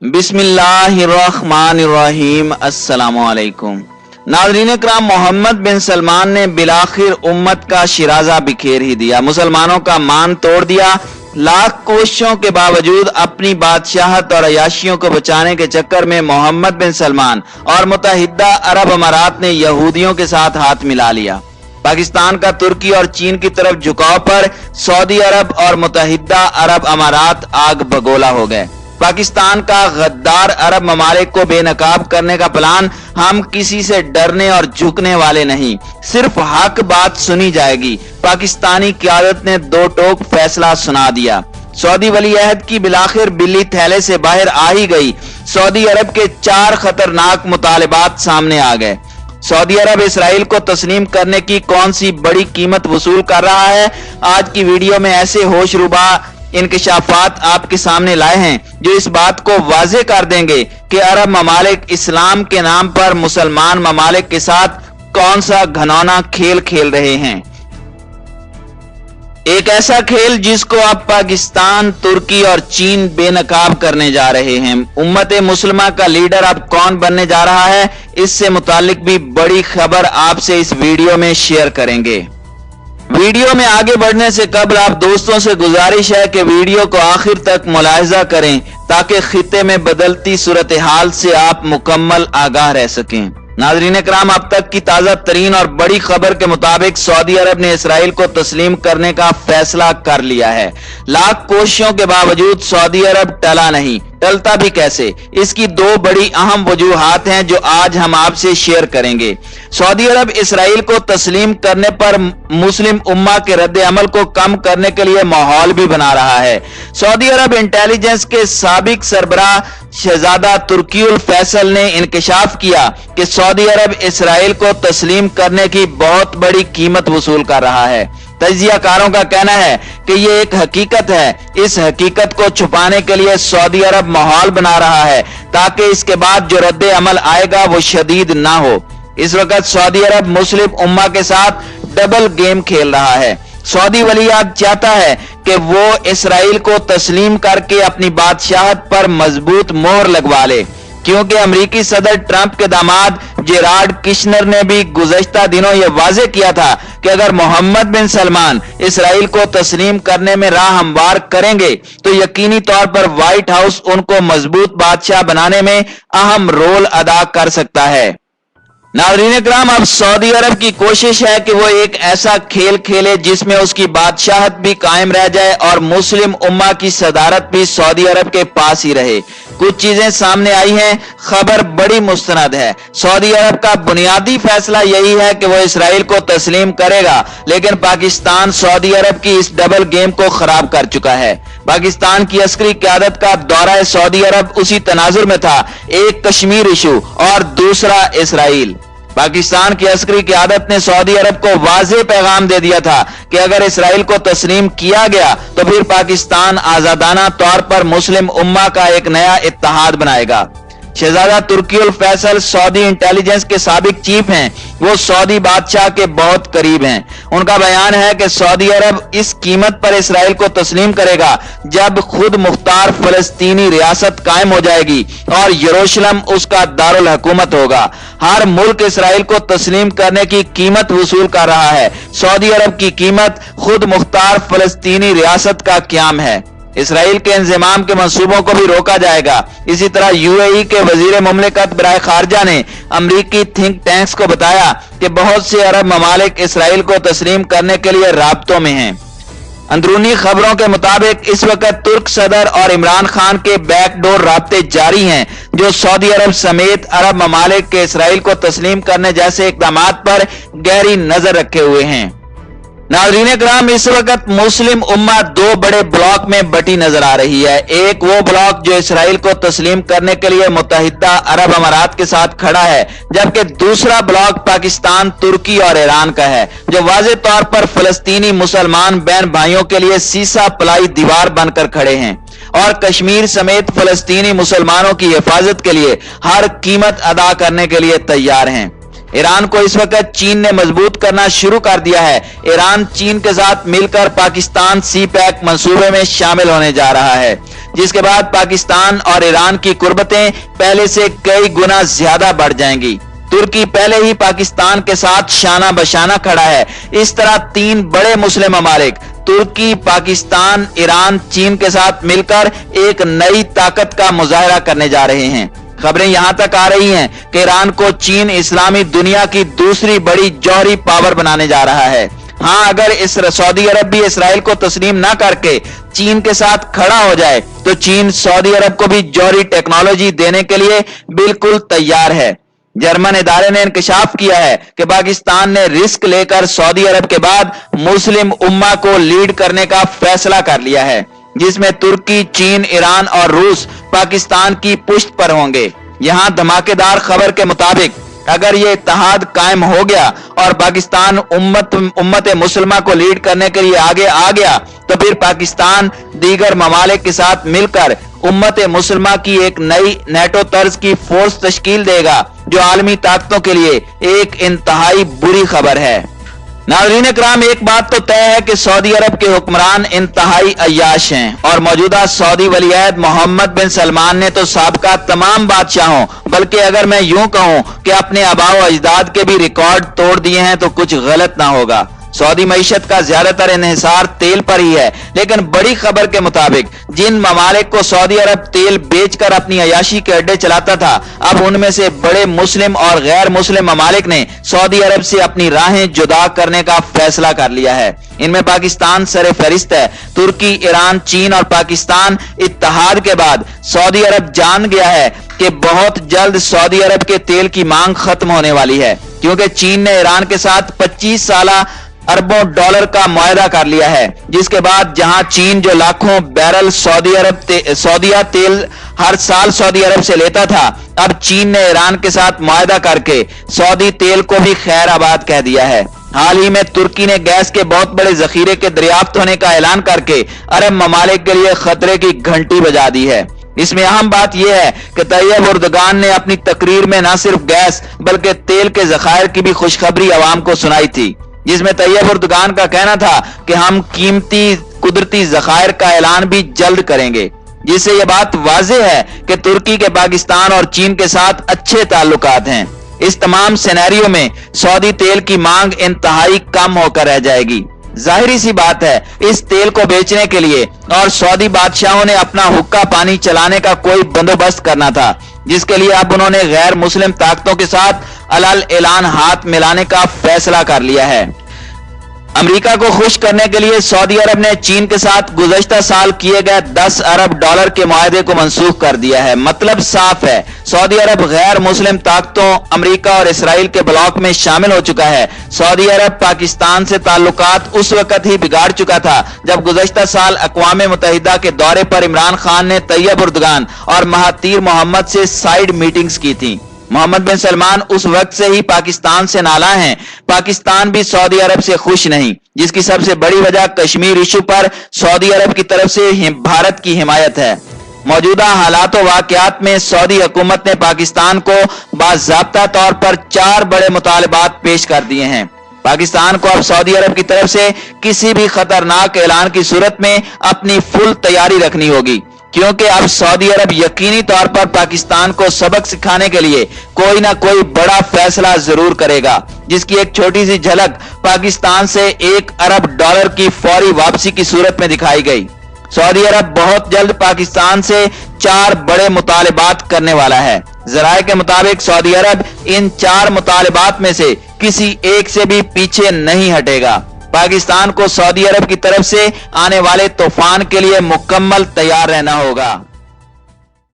बिस्मिल्लाहिर्रहमानिर्रहीम। अस्सलामुअलैकुम। नाज़रीन इकराम, मोहम्मद बिन सलमान ने बिलाखिर उम्मत का शिराजा बिखेर ही दिया। मुसलमानों का मान तोड़ दिया। लाख कोशिशों के बावजूद अपनी बादशाहत और अयाशियों को बचाने के चक्कर में मोहम्मद बिन सलमान और मुत्तहिदा अरब अमारात ने यहूदियों के साथ हाथ मिला लिया। पाकिस्तान का तुर्की और चीन की तरफ झुकाव पर सऊदी अरब और मुत्तहिदा अरब अमारात आग बगोला हो गए। पाकिस्तान का गद्दार अरब ममालिक को बेनकाब करने का प्लान। हम किसी से डरने और झुकने वाले नहीं, सिर्फ हक बात सुनी जाएगी। पाकिस्तानी क़यादत ने दो टोक फैसला सुना दिया। सऊदी वली अहद की बिलाखिर बिल्ली थैले से बाहर आ ही गई। सऊदी अरब के 4 खतरनाक मुतालिबात सामने आ गए। सऊदी अरब इसराइल को तस्लीम करने की कौन सी बड़ी कीमत वसूल कर रहा है? आज की वीडियो में ऐसे होशरुबा इंकशाफात आपके सामने लाए हैं जो इस बात को वाज़ेह कर देंगे कि अरब ममालिक इस्लाम के नाम पर मुसलमान ममालिक के साथ कौन सा घनौना खेल खेल रहे हैं। एक ऐसा खेल जिसको अब पाकिस्तान, तुर्की और चीन बेनकाब करने जा रहे हैं। उम्मत मुस्लिमा का लीडर अब कौन बनने जा रहा है, इससे मुतालिक भी बड़ी खबर आपसे इस वीडियो में शेयर करेंगे। वीडियो में आगे बढ़ने से कबल आप दोस्तों से गुजारिश है कि वीडियो को आखिर तक मुलाहिजा करें ताकि खित्ते में बदलती सूरत हाल से आप मुकम्मल आगाह रह सकें। नाज़रीन इकराम, अब तक की ताज़ा तरीन और बड़ी खबर के मुताबिक सऊदी अरब ने इसराइल को तस्लीम करने का फैसला कर लिया है। लाख कोशिशों के बावजूद सऊदी अरब टला नहीं। टलता भी कैसे, इसकी दो बड़ी अहम वजूहात हैं जो आज हम आपसे शेयर करेंगे। सऊदी अरब इसराइल को तस्लीम करने पर मुस्लिम उम्मा के रद्द अमल को कम करने के लिए माहौल भी बना रहा है। सऊदी अरब इंटेलिजेंस के साबिक सरबराह शहजादा तुर्कीउल फैसल ने इंकशाफ किया कि सऊदी अरब इसराइल को तस्लीम करने की बहुत बड़ी कीमत वसूल कर रहा है। तजियाकारों का कहना है कि ये एक हकीकत है। इस हकीकत को छुपाने के लिए सऊदी अरब माहौल बना रहा है ताकि इसके बाद जो रद्द अमल आएगा वो शदीद ना हो। इस वक्त सऊदी अरब मुस्लिम उम्मा के साथ डबल गेम खेल रहा है। सऊदी वलीअहद चाहता है कि वो इसराइल को तस्लीम करके अपनी बादशाहत पर मजबूत मोहर लगवा ले, क्योंकि अमेरिकी सदर ट्रंप के दामाद जेराड किशनर ने भी गुज़श्ता दिनों यह वाज़ेह किया था कि अगर मोहम्मद बिन सलमान इसराइल को तस्लीम करने में राह हमवार करेंगे तो यकीनी तौर पर व्हाइट हाउस उनको मजबूत बादशाह बनाने में अहम रोल अदा कर सकता है। नाज़रीन इकराम, अब सऊदी अरब की कोशिश है कि वो एक ऐसा खेल खेले जिसमें उसकी बादशाहत भी कायम रह जाए और मुस्लिम उम्मा की सदारत भी सऊदी अरब के पास ही रहे। कुछ चीजें सामने आई हैं, खबर बड़ी मुस्तनद है। सऊदी अरब का बुनियादी फैसला यही है कि वो इसराइल को तस्लीम करेगा, लेकिन पाकिस्तान सऊदी अरब की इस डबल गेम को खराब कर चुका है। पाकिस्तान की अस्करी क़यादत का दौरा सऊदी अरब उसी तनाजुर में था, एक कश्मीर इशू और दूसरा इसराइल। पाकिस्तान की अस्करी क़यादत ने सऊदी अरब को वाज़ेह पैगाम दे दिया था कि अगर इसराइल को तस्लीम किया गया तो फिर पाकिस्तान आजादाना तौर पर मुस्लिम उम्मा का एक नया इत्तेहाद बनाएगा। शहजादा तुर्कीउल फैसल सऊदी इंटेलिजेंस के साबिक चीफ हैं। वो सऊदी बादशाह के बहुत करीब हैं। उनका बयान है कि सऊदी अरब इस कीमत पर इसराइल को तस्लीम करेगा जब खुद मुख्तार फलस्तीनी रियासत कायम हो जाएगी और यरूशलेम उसका दारुल हुकूमत होगा। हर मुल्क इसराइल को तस्लीम करने की कीमत वसूल कर रहा है। सऊदी अरब की कीमत खुद मुख्तार फलस्तीनी रियासत का क़याम है। इसराइल के इंज़माम के मंसूबों को भी रोका जाएगा। इसी तरह यूएई के वजीर मुमलिकत बराए खारजा ने अमरीकी थिंक टैंक्स को बताया कि बहुत से अरब ममालिक इसराइल को तस्लीम करने के लिए राब्तों में हैं। अंदरूनी खबरों के मुताबिक इस वक्त तुर्क सदर और इमरान खान के बैकडोर राब्ते जारी हैं जो सऊदी अरब समेत अरब ममालिक के इसराइल को तस्लीम करने जैसे इक़दामात पर गहरी नजर रखे हुए हैं। नाज़रीन इकराम, इस वक्त मुस्लिम उम्मा दो बड़े ब्लॉक में बटी नजर आ रही है। एक वो ब्लॉक जो इसराइल को तस्लीम करने के लिए मुत्तहिदा अरब अमारात के साथ खड़ा है, जबकि दूसरा ब्लॉक पाकिस्तान, तुर्की और ईरान का है जो वाज़ेह तौर पर फलस्तीनी मुसलमान बहन भाइयों के लिए सीसा पलाई दीवार बनकर खड़े हैं और कश्मीर समेत फलस्तीनी मुसलमानों की हिफाजत के लिए हर कीमत अदा करने के लिए तैयार हैं। ईरान को इस वक्त चीन ने मजबूत करना शुरू कर दिया है। ईरान चीन के साथ मिलकर पाकिस्तान सी पैक मंसूबे में शामिल होने जा रहा है, जिसके बाद पाकिस्तान और ईरान की कुर्बतें पहले से कई गुना ज्यादा बढ़ जाएंगी। तुर्की पहले ही पाकिस्तान के साथ शाना बशाना खड़ा है। इस तरह तीन बड़े मुस्लिम ममालिक तुर्की, पाकिस्तान, ईरान, चीन के साथ मिलकर एक नई ताकत का मुजाहरा करने जा रहे हैं। खबरें यहां तक आ रही हैं कि ईरान को चीन इस्लामी दुनिया की दूसरी बड़ी जौहरी पावर बनाने जा रहा है। हाँ, अगर इस सऊदी अरब भी इसराइल को तस्लीम ना करके चीन के साथ खड़ा हो जाए तो चीन सऊदी अरब को भी जौहरी टेक्नोलॉजी देने के लिए बिल्कुल तैयार है। जर्मन इदारे ने इंकशाफ किया है कि पाकिस्तान ने रिस्क लेकर सऊदी अरब के बाद मुस्लिम उम्मा को लीड करने का फैसला कर लिया है, जिसमें तुर्की, चीन, ईरान और रूस पाकिस्तान की पुष्ट पर होंगे। यहां धमाकेदार खबर के मुताबिक अगर ये इत्तेहाद कायम हो गया और पाकिस्तान उम्मत मुसलमा को लीड करने के लिए आगे आ गया तो फिर पाकिस्तान दीगर ममालिक के साथ मिलकर उम्मत मुसलमा की एक नई नेटो तर्ज की फोर्स तश्कील देगा, जो आलमी ताकतों के लिए एक इंतहाई बुरी खबर है। नाज़रीन इकराम, एक बात तो तय है कि सऊदी अरब के हुक्मरान इंतहाई अय्याश हैं और मौजूदा सऊदी वलीअहद मोहम्मद बिन सलमान ने तो साबका तमाम बादशाहों, बल्कि अगर मैं यूं कहूं कि अपने आबाओ अजदाद के भी रिकॉर्ड तोड़ दिए हैं तो कुछ गलत ना होगा। सऊदी मईशत का ज्यादातर इन्हिसार तेल पर ही है, लेकिन बड़ी खबर के मुताबिक जिन ममालिक को सऊदी अरब तेल बेचकर अपनी अयाशी के अड्डे चलाता था, अब उनमें से बड़े मुस्लिम और गैर मुस्लिम ममालिक ने सऊदी अरब से अपनी राहें जुदा करने का फैसला कर लिया है। इनमें पाकिस्तान सरे फहरिस्त है। तुर्की, ईरान, चीन और पाकिस्तान इत्तेहाद के बाद सऊदी अरब जान गया है कि बहुत जल्द सऊदी अरब के तेल की मांग खत्म होने वाली है, क्योंकि चीन ने ईरान के साथ 25 साला अरबों डॉलर का मुआहदा कर लिया है, जिसके बाद जहां चीन जो लाखों बैरल सऊदीया तेल हर साल सऊदी अरब से लेता था, अब चीन ने ईरान के साथ मुआहदा करके सऊदी तेल को भी खैर आबाद कह दिया है। हाल ही में तुर्की ने गैस के बहुत बड़े जखीरे के दरियाफ्त होने का ऐलान करके अरब ममालिक के लिए खतरे की घंटी बजा दी है। इसमें अहम बात यह है कि तैयब उर्दगान ने अपनी तकरीर में न सिर्फ गैस बल्कि तेल के जखायर की भी खुशखबरी अवाम को सुनाई थी, जिसमें तैयब उर्दगान का कहना था कि हम कीमती कुदरती जखायर का ऐलान भी जल्द करेंगे, जिससे यह बात वाज़ेह है कि तुर्की के पाकिस्तान और चीन के साथ अच्छे ताल्लुकात हैं। इस तमाम सिनेरियो में सऊदी तेल की मांग इंतहाई कम होकर रह जाएगी। जाहिर सी बात है, इस तेल को बेचने के लिए और सऊदी बादशाहों ने अपना हुक्का पानी चलाने का कोई बंदोबस्त करना था, जिसके लिए अब उन्होंने गैर मुस्लिम ताकतों के साथ अलल ऐलान हाथ मिलाने का फैसला कर लिया है। अमेरिका को खुश करने के लिए सऊदी अरब ने चीन के साथ गुज़श्ता साल किए गए 10 अरब डॉलर के मुआहदे को मंसूख कर दिया है। मतलब साफ है, सऊदी अरब गैर मुस्लिम ताकतों अमेरिका और इसराइल के ब्लॉक में शामिल हो चुका है। सऊदी अरब पाकिस्तान से ताल्लुकात उस वक्त ही बिगाड़ चुका था जब गुज़श्ता साल अक़वाम मुत्तहिदा के दौरे पर इमरान खान ने तैयब उर्दगान और महातीर मोहम्मद से साइड मीटिंग्स की थी। मोहम्मद बिन सलमान उस वक्त से ही पाकिस्तान से नाला हैं। पाकिस्तान भी सऊदी अरब से खुश नहीं, जिसकी सबसे बड़ी वजह कश्मीर इशू पर सऊदी अरब की तरफ से भारत की हिमायत है। मौजूदा हालात व वाक़यात में सऊदी हुकूमत ने पाकिस्तान को बाज़ाब्ता तौर पर 4 बड़े मुतालबात पेश कर दिए हैं। पाकिस्तान को अब सऊदी अरब की तरफ से किसी भी खतरनाक ऐलान की सूरत में अपनी फुल तैयारी रखनी होगी, क्योंकि अब सऊदी अरब यकीनी तौर पर पाकिस्तान को सबक सिखाने के लिए कोई ना कोई बड़ा फैसला जरूर करेगा, जिसकी एक छोटी सी झलक पाकिस्तान से 1 अरब डॉलर की फौरी वापसी की सूरत में दिखाई गई। सऊदी अरब बहुत जल्द पाकिस्तान से 4 बड़े मुतालिबात करने वाला है। ज़राए के मुताबिक सऊदी अरब इन 4 मुतालिबात में से किसी एक से भी पीछे नहीं हटेगा। पाकिस्तान को सऊदी अरब की तरफ से आने वाले तूफान के लिए मुकम्मल तैयार रहना होगा।